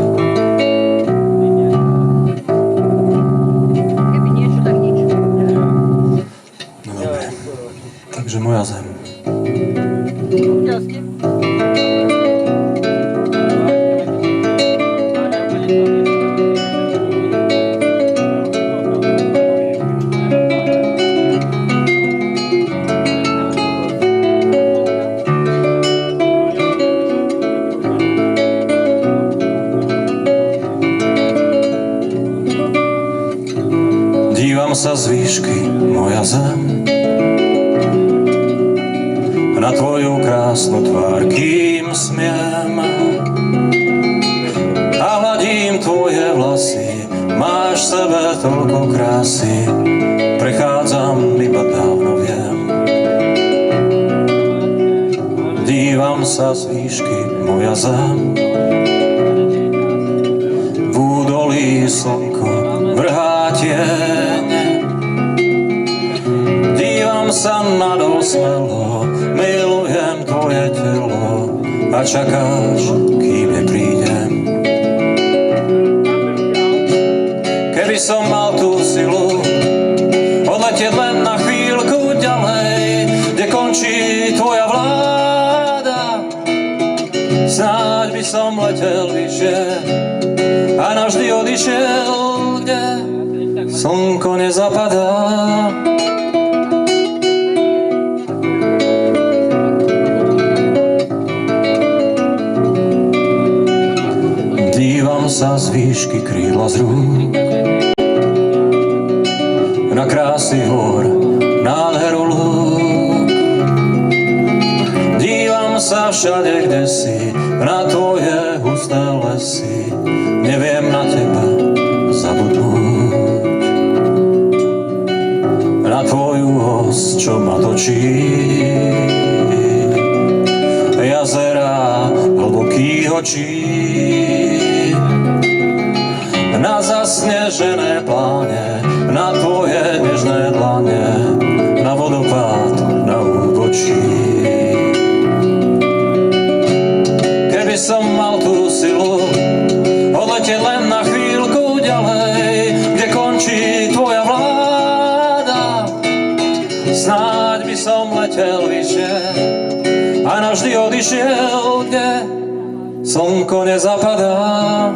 A: Dívam sa z výšky, moja zem, na tvoju krásnu tvár, kým smiem. A hladím tvoje vlasy, máš v sebe toľko krásy, prechádzam, iba dávno viem. Dívam sa z výšky, moja zem, v údolí slnko vrhá tiene. Dívam sa nadol smelo, milujem tvoje telo a čakáš, kým neprídem. Keby som mal tú silu odletieť len na chvíľku ďalej, kde končí tvoja vláda, snáď by som letel vyššie a navždy odišiel, kde slnko nezapadá. Dívam sa z výšky, krídla z rúk, na krásy hor, nádheru lúk. Dívam sa všade, kde si, na tvoje husté lesy, neviem na teba zabudnúť. Na tvoju os, čo ma točí, jazera hlbokých očí, na zasnežené pláne, na tvoje nežné dlane, na vodopád, na úbočí. Keby som mal tú silu odletieť len na chvíľku ďalej, kde končí tvoja vláda, snáď by som letel vyššie a navždy odišiel, kde slnko nezapadá.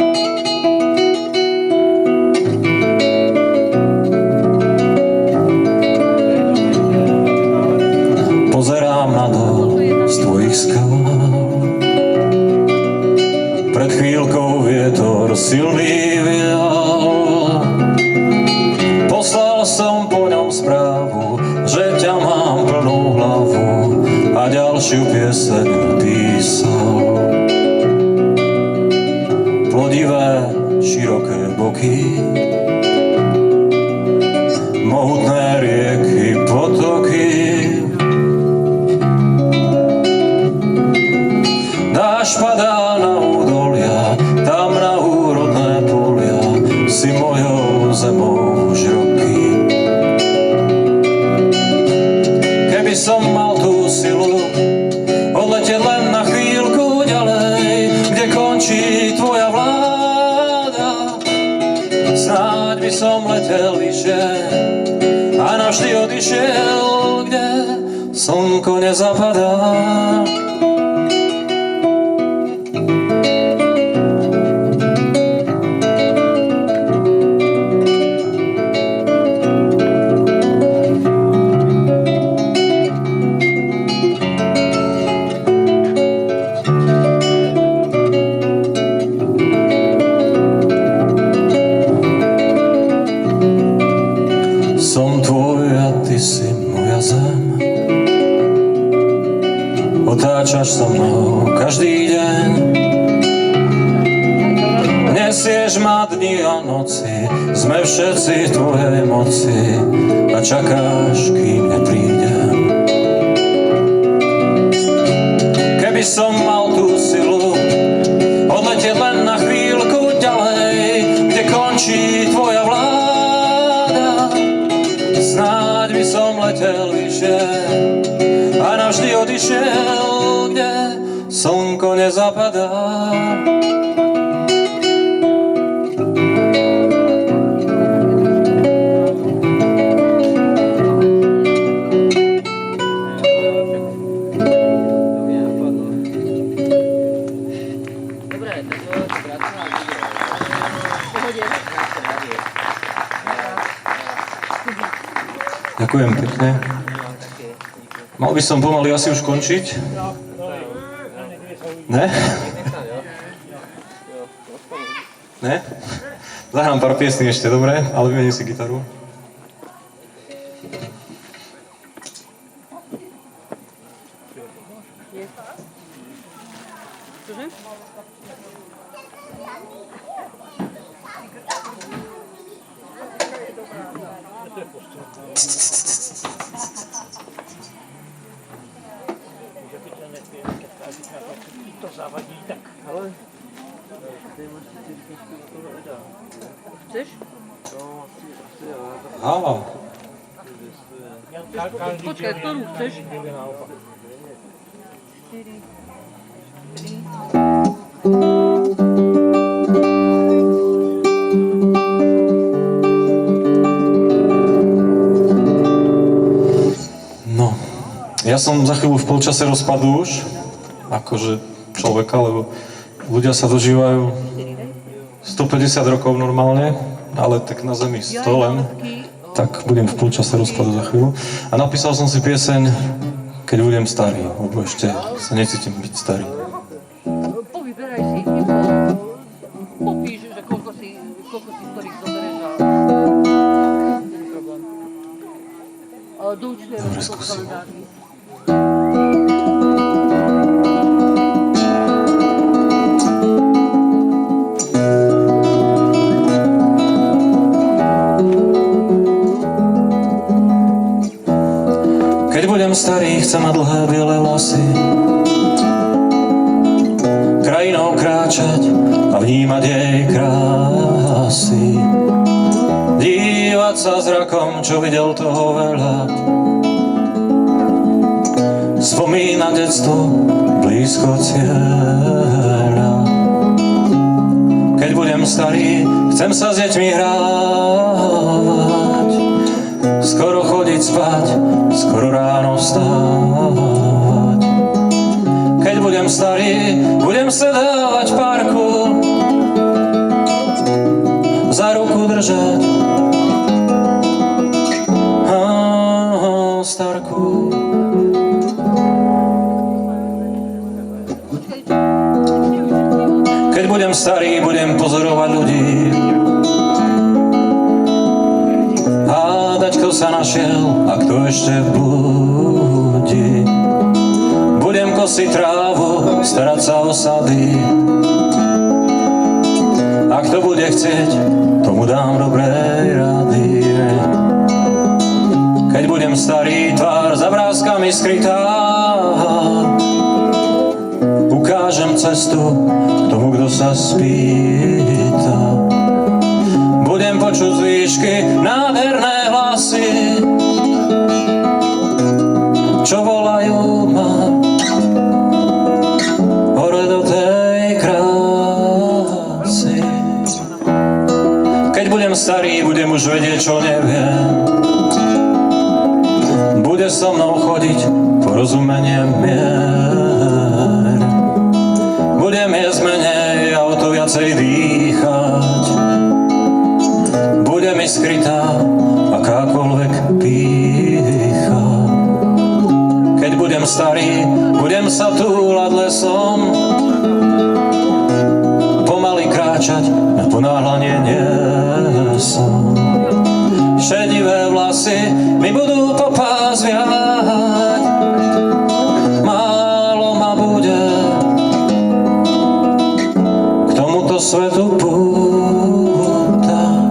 A: Pozerám nadol z tvojich skál, pred chvíľkou vietor silný vial. Poslal som po ňom správu, že ťa mám plnú hlavu a ďalšiu pieseň napísal. Plodivé, široké boky, mohutné rieky, potoky, dáš padá na údolia, tam na úrodné polia, si mojou zemou už roky. Keby som mal tú silu odletieť len na chvíľku ďalej, kde končí tvoja vláda, snáď by som letel vyššie a navždy odišiel, kde slnko nezapadá. Som tvoj a ty si moja zem, otáčaš so mnou každý deň, nesieš ma dni a noci, sme všetci v tvojej moci a čakáš, kým neprídem. Keby som mal tú silu odletieť len na chvíľku ďalej, kde končí tvoja vláda, snáď by som letel vyššie a navždy odišiel, kde slnko nezapadá. Ďakujem pekne. Mal by som pomaly asi už končiť? Ne? Ne? Zahrám pár piesní ešte, dobre? Ale vymením si gitaru.
E: je postřel. Že ty ten nepije, když to zavadí, tak...
B: Ale ty máš ty knížky do toho Eda.
C: Chceš?
B: No, asi jo.
A: Á,
E: Každý
C: Počkej, ktorú chceš?
E: někde naopak.
C: 4, 3.
A: no. Ja som za chvíľu v polčase rozpadu už, akože človeka, lebo ľudia sa dožívajú 150 rokov normálne, ale tak na zemi 100 len. Tak budem v polčase rozpadu za chvíľu. A napísal som si pieseň Keď budem starý, lebo ešte sa necítim byť starý.
C: Povyberaj si, popíš, že koľko si ktorých zoberieš a... Problém. Doúčtujeme
A: Dobre,
C: to
A: skúsim.
C: kalendárny.
A: Keď budem starý, chcem mať dlhé biele vlasy, krajinou kráčať a vnímať jej krásy, dívať sa zrakom, čo videl toho veľa, spomínať detstvo blízko cieľa. Keď budem starý, chcem sa s deťmi hrávať, skoro chodiť spať, skoro ráno vstávať. Keď budem starý, budem sa dávať v parku, za ruku držať starku. Keď budem starý, budem pozorovať ľudí, hádať, kto sa našiel a kto ešte blúdi. Budem kosiť trávu, starať sa o sady, a kto bude chcieť, tomu dám dobré rady. Keď budem starý, tvár za vrázkami skrytá, ukážem cestu k tomu, kto sa spýta. Budem počuť z výšky nádherné hlasy, čo volajú ma hore do tej krásy. Keď budem starý, budem už vedieť, čo neviem. Bude so mnou chodiť porozumenie mier. Budem jesť menej a o to viacej dýchať. Bude mi skrytá akákoľvek pýcha. Keď budem starý, budem sa túlať lesom, pomaly kráčať, na ponáhľanie nie som. Šedivé vlasy mi budú po pás viať, málo ma bude k tomuto svetu pútať.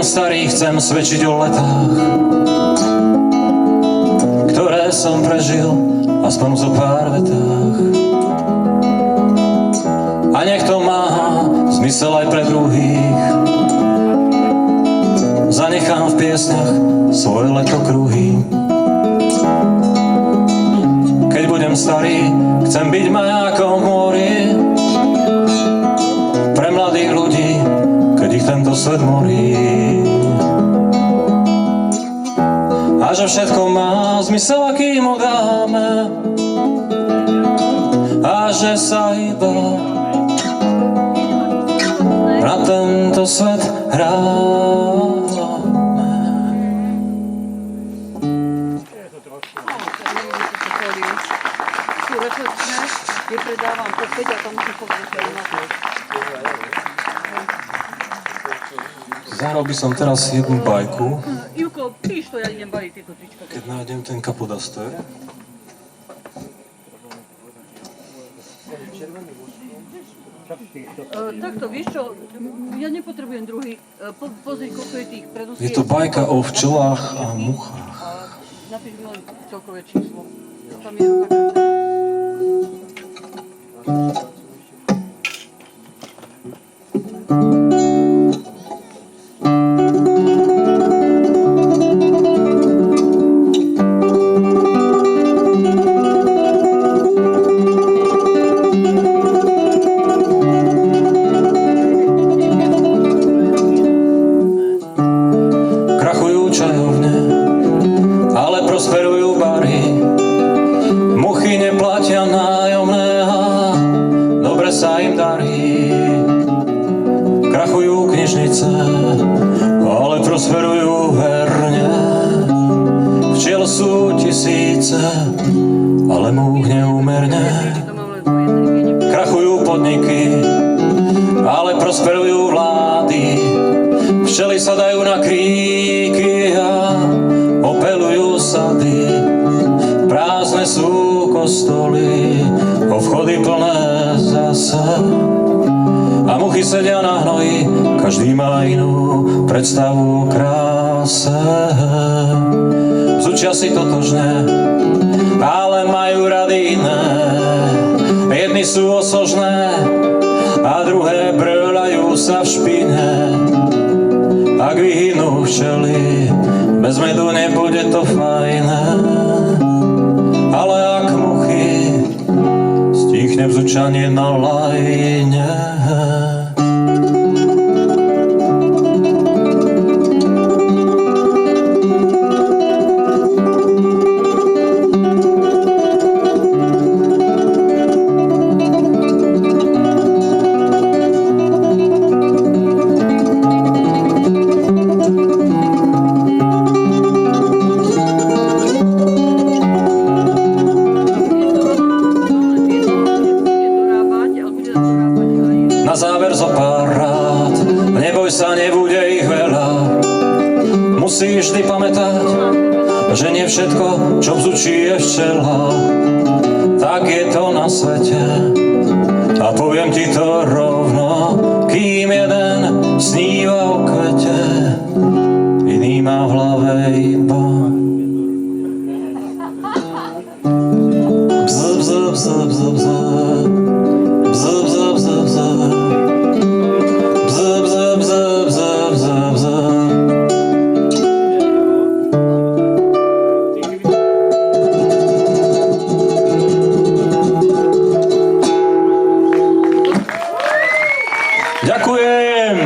A: Starý, chcem svedčiť o letách, ktoré som prežil aspoň zo pár vetách. A nech to má zmysel aj pre druhých, zanechám v piesňach svoje letokruhy. Keď budem starý, chcem byť majákom v mori, pre mladých ľudí, keď ich tento svet morí. A že všetko má zmysel, aký mu dáme, a že sa iba na tento svet hráme.
C: dávam to späť a tam musím pokračovať na to.
A: Zahral by som teraz jednu bajku,
C: Ivko, píš to, ja idem baliť tieto trička.
A: keď nájdem ten kapodaster.
C: Takto, vieš čo, ja nepotrebujem druhý. Pozri, koľko je tých predostiek.
A: Je to bajka o včelách a muchách.
C: A napíš mi len celkové číslo. Tam je taká...
A: Krachujú čajovne, ale prosperujú bary. Muchy neplatia nájomné a dobre sa im darí. Krachujú knižnice, ale prosperujú verne. Včiel sú tisíce, ale múch neúmerne.
C: To mám len dvoje triky.
A: Krachujú podniky, ale prosperujú vlády. Včely sa dajú na kríky a opelujú sady. Prázdne sú kostoly, obchody plné zase. A muchy sedia na hnoji, každý má inú predstavu o kráse. Zúčia si totožne, ale majú rady iné. Jedni sú osožné a druhé brľajú sa v špine. Ak vyhynú včely, bez medu nebude to fajné. Ale ak muchy, stíchne bzučanie na lajne. Na záver zo pár rád, neboj sa, nebude ich veľa. Musíš vždy pamätať, že nie všetko, čo bzučí, je včela. Tak je to na svete a poviem ti to rovno. Kým jeden sníva o kvete, iný má v hlave iba bz, bz, bz, bz, bz. Bz, bz, bz, bz. Bz, bz, bz, bz, bz, bz. Ďakujem!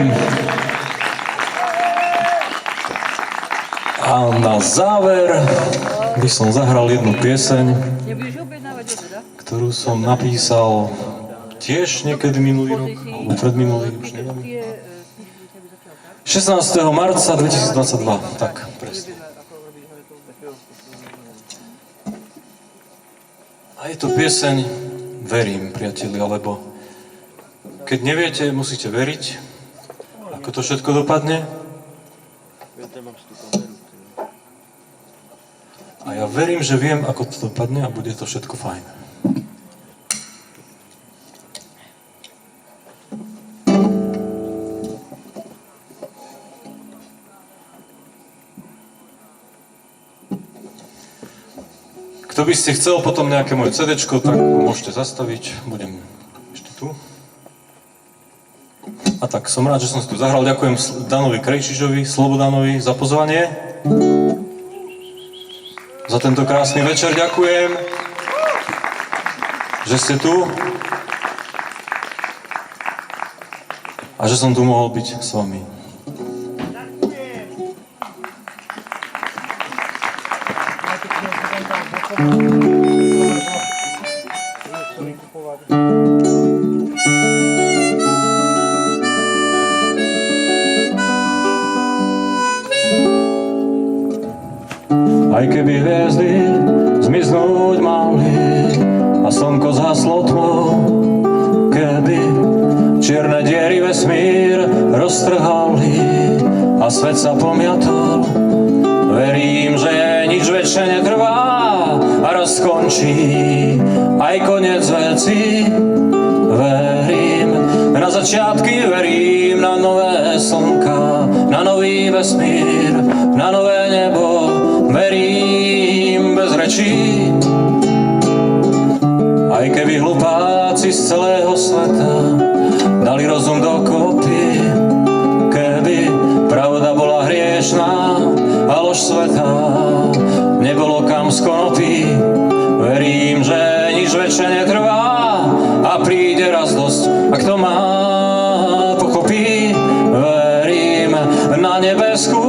A: A na záver by som zahral jednu pieseň,
C: Nebudeš objednávať teda?
A: ktorú som napísal tiež niekedy minulý rok, alebo predminulý, už neviem. 16. marca 2022, tak, presne. A je to pieseň Verím, priatelia, lebo keď neviete, musíte veriť, ako to všetko dopadne. A ja verím, že viem, ako to dopadne a bude to všetko fajn. Kto by ste chcel potom nejaké moje CDčko, tak môžete zastaviť, budem ešte tu. A tak som rád, že som si tu zahral. Ďakujem Danovi Krejčižovi, Slobodanovi za pozvanie. Za tento krásny večer ďakujem, že ste tu a že som tu mohol byť s vami. Aj keby hviezdy zmiznúť mali, a slnko zhaslo tmou. Keby čierne diery vesmír roztrhali a svet sa pomiatol, verím, že nič večne netrvá a raz skončí aj koniec veci. Verím na začiatky, verím na nové slnka, na nový vesmír, na nové nebo. Verím bez rečí, aj keby hlupáci z celého sveta dali rozum dokopy. Keby pravda bola hriešná a lož sveta nebolo kam z konopy. Verím, že nič večne netrvá a príde raz dosť, a kto má pochopí. Verím na nebeskú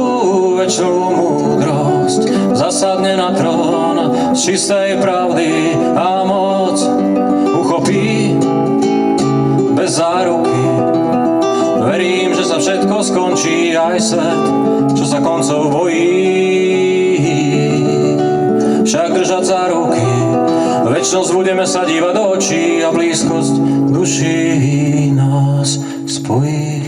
A: večnú múdrosť, zasadne na trón z čistej pravdy a moc uchopí bez záruky. Verím, že sa všetko skončí, aj svet, čo sa koncov bojí. Však držať za ruky, večnosť budeme sa dívať do očí a blízkosť duší nás spojí.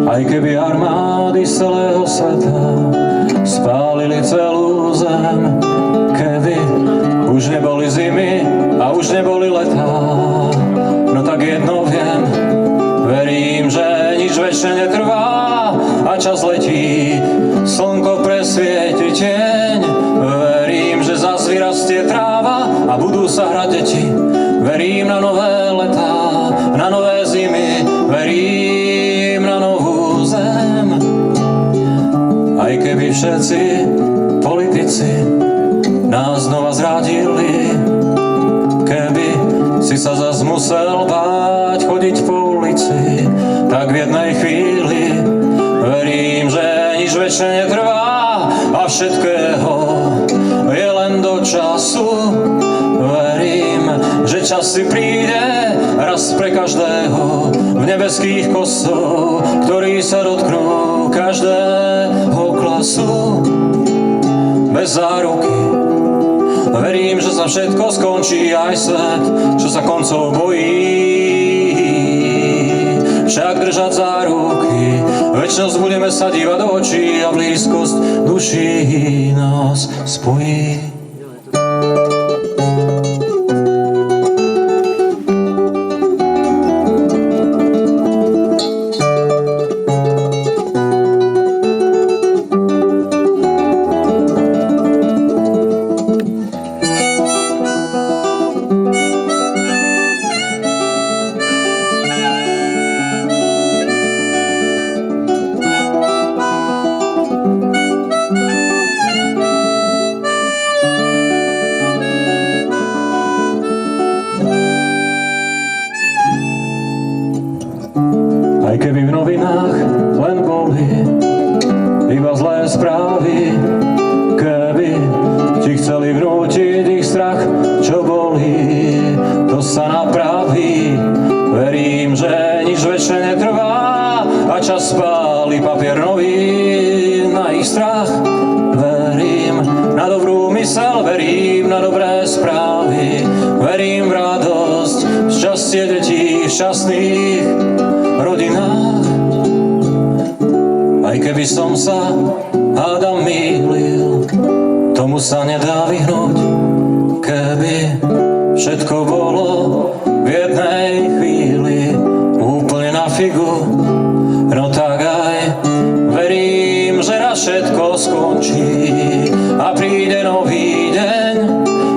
A: Aj keby armády z celého sveta spálili celú zem, keby už neboli zimy a už neboli letá, no tak jedno viem, verím, že nič večne netrvá a čas letí, slnko presvieti tieň. Verím, že zas vyrastie tráva a budú sa hrať deti. Verím na nové letá, na nové zimy, verím na novú zem. Aj keby všetci politici nás znova zradili, keby si sa zas musel báť chodiť po ulici, tak v jednej chvíli verím, že nič večne netrvá a všetkého je len do času. Verím, že čas si príde raz pre každého v nebeských kosov, ktorí sa dotknú každého klasu bez záruky. Verím, že sa všetko skončí, aj svet, čo sa koncov bojí. Však držať za ruky, večnosť budeme sa dívať do očí a blízkosť duší nás spojí. Aj keby v novinách len boli iba zlé správy, keby ti chceli vnútiť ich strach, čo bolí, to sa napraví. Verím, že nič večne netrvá a čas spáli papier nový na ich strach. Verím na dobrú mysel, verím na dobré správy, verím v radosť, v šťastie detí, v šťastných rodinách. Aj keby som sa hádam mýlil, tomu sa nedá vyhnúť. Keby všetko bolo v jednej chvíli úplne na figu, no tak aj verím, že raz všetko skončí a príde nový deň.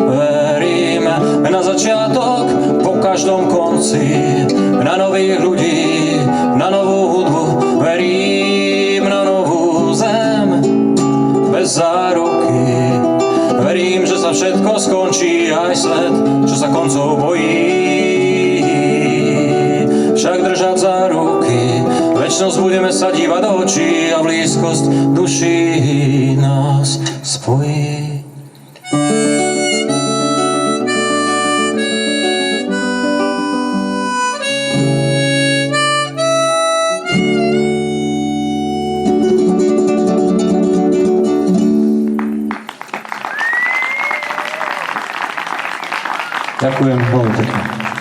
A: Verím na začiatok po každom konci, na nových ľudí, na novú hudbu, verím na novú zem bez záruky. Verím, že sa všetko skončí, aj svet, čo sa koncov bojí. Však držať za ruky, večnosť budeme sa dívať do očí a blízkosť duší nás spojí. Ďakujem veľmi pekne.